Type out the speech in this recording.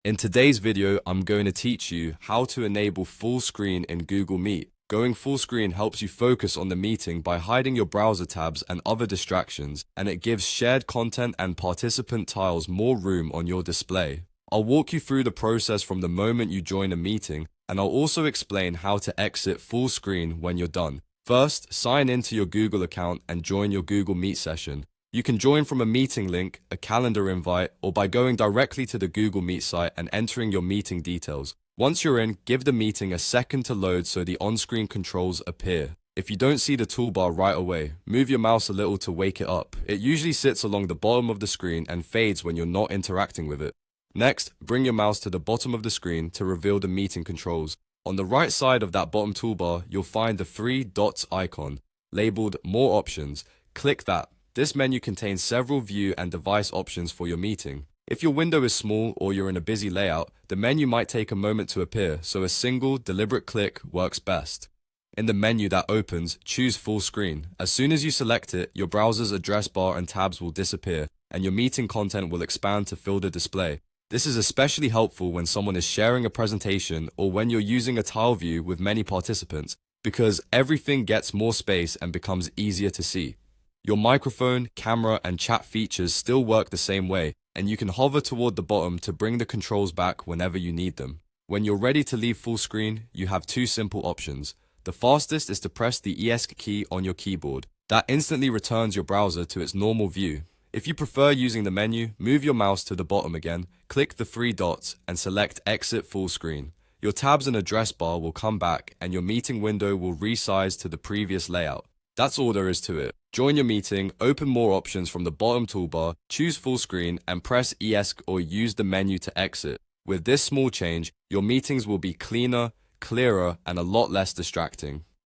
In today's video, I'm going to teach you how to enable full screen in Google Meet. Going full screen helps you focus on the meeting by hiding your browser tabs and other distractions, and it gives shared content and participant tiles more room on your display. I'll walk you through the process from the moment you join a meeting, and I'll also explain how to exit full screen when you're done. First, sign into your Google account and join your Google Meet session. You can join from a meeting link, a calendar invite, or by going directly to the Google Meet site and entering your meeting details. Once you're in, give the meeting a second to load so the on-screen controls appear. If you don't see the toolbar right away, move your mouse a little to wake it up. It usually sits along the bottom of the screen and fades when you're not interacting with it. Next, bring your mouse to the bottom of the screen to reveal the meeting controls. On the right side of that bottom toolbar, you'll find the three dots icon, labeled More Options. Click that. This menu contains several view and device options for your meeting. If your window is small or you're in a busy layout, the menu might take a moment to appear, so a single, deliberate click works best. In the menu that opens, choose full screen. As soon as you select it, your browser's address bar and tabs will disappear, and your meeting content will expand to fill the display. This is especially helpful when someone is sharing a presentation or when you're using a tile view with many participants, because everything gets more space and becomes easier to see. Your microphone, camera, and chat features still work the same way, and you can hover toward the bottom to bring the controls back whenever you need them. When you're ready to leave full screen, you have two simple options. The fastest is to press the ESC key on your keyboard. That instantly returns your browser to its normal view. If you prefer using the menu, move your mouse to the bottom again, click the three dots, and select Exit Full Screen. Your tabs and address bar will come back, and your meeting window will resize to the previous layout. That's all there is to it. Join your meeting, open more options from the bottom toolbar, choose full screen, and press ESC or use the menu to exit. With this small change, your meetings will be cleaner, clearer, and a lot less distracting.